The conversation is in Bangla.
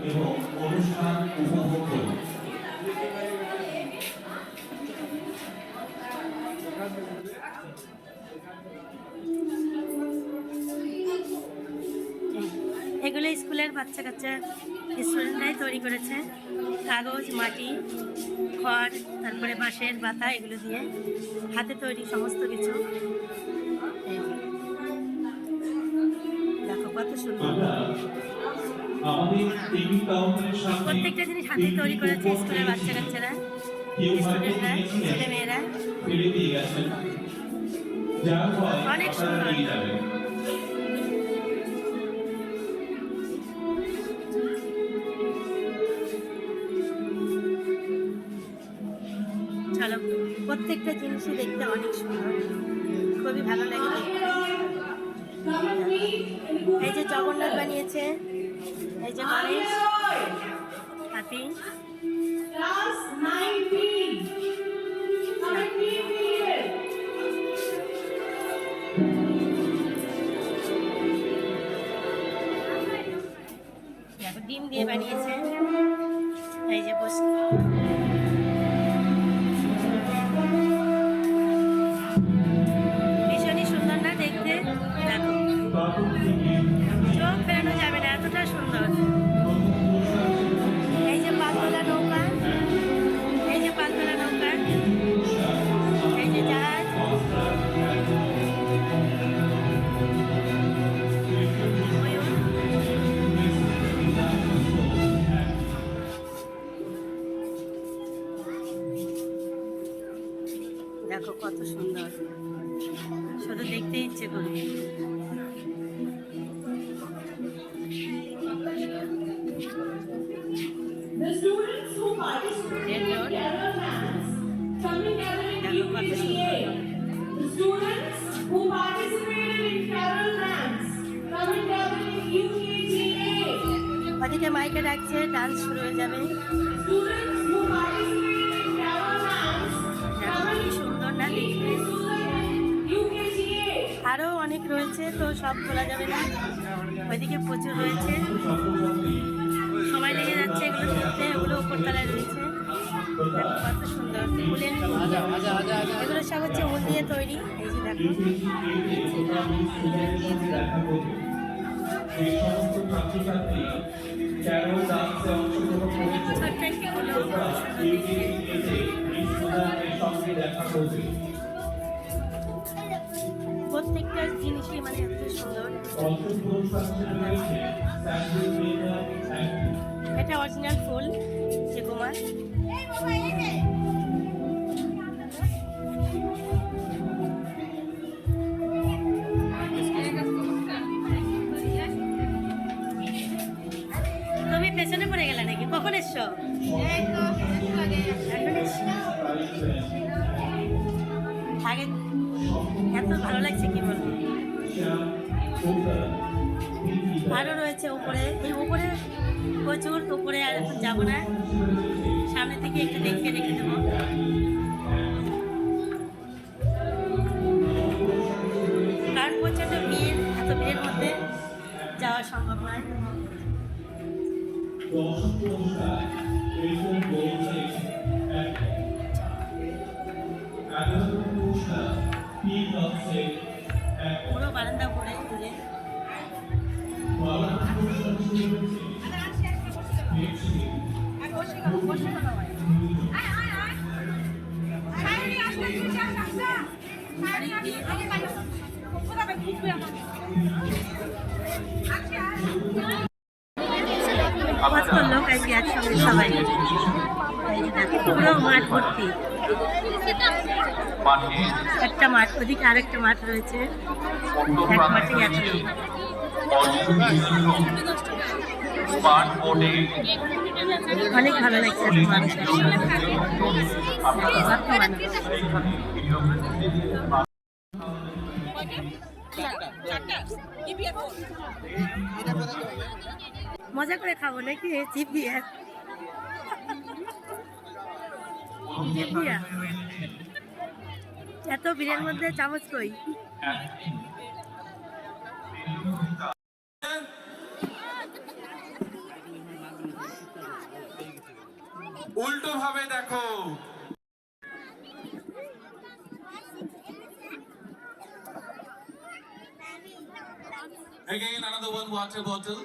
এবং অনুষ্ঠান উপভোগ করুন। এগুলো স্কুলের বাচ্চা কাচ্চা স্টুডেন্টরাই তৈরি করেছে, কাগজ, মাটি, খড়, তারপরে বাঁশের বাতা, এগুলো দিয়ে হাতে তৈরি সমস্ত কিছু। দেখো কত সুন্দর, প্রত্যেকটা জিনিস হাতে তৈরি করেছে স্কুলের বাচ্চা কাচ্চারা, স্টুডেন্টরা, ছেলে মেয়েরা। অনেক সুন্দর। চলো, প্রত্যেকটা জিনিসই দেখতে অনেক সুন্দর, খুবই ভালো লাগে দেখতে। এই যে জগন্নাথ বানিয়েছে, এই যে গণেশ, হাতি। ডিম দিয়ে বানিয়েছে, এই যে বসে ভীষণই সুন্দর না দেখতে। দেখো, চোখ ফেরানো যাবে না, এতটা সুন্দর। এই যে পালতোলা নৌকা, এই যে পালতোলা নৌকা, এই যে জাহাজ, দেখো কত সুন্দর, শুধু দেখতে ইচ্ছে করবে। The students who participated in Kerala dance, coming together in UKGA. The students who participated in Kerala dance, coming together in UKGA. ওদিকে মাইকে ডাকছে, ডান্স শুরু হয়ে যাবে। Students who participated in Kerala dance, কি সুন্দর না দেখতে। UKGA. আরো অনেক রয়েছে, তো সব বলা যাবে না, ওইদিকে প্রচুর রয়েছে, সময় লেগে যাচ্ছে এগুলো করতে। এগুলো উপরতলায় রয়েছে, কত সুন্দর ফুলের, এগুলো সব হচ্ছে উল দিয়ে তৈরি। এই যে দেখো, ছোট্ট একটি হলো প্রত্যেকটা জিনিসই মানে এত সুন্দর। এটা অরিজিনাল ফুল, যে কুমার। তুমি পেছনে পড়ে গেলে নাকি? কখন এসছো? আগে এত ভালো লাগছে কি বলবো। আরো রয়েছে উপরে, এই উপরে প্রচুর, উপরে আর এখন যাবো না, সামনে থেকে একটু দেখিয়ে রেখে দেবো। কারণ প্রচন্ড ভিড়, এত ভিড়ের মধ্যে যাওয়া সম্ভব নয়। পুরো বারান্দা পড়ে ঘুরে কত লোক আজকে একসঙ্গে সবাই। পুরো মাঠ ভর্তি, একটা মাঠ, ওদিকে আরেকটা মাঠ রয়েছে, এক মাঠে এত লোক। অনেক ভালো লাগছে মানুষের মজা করে খাবো নাকি? চিপ দিয়ে এত ভিড়ের মধ্যে চামচ কই? উল্টো ভাবে দেখো। Again, another one water bottle.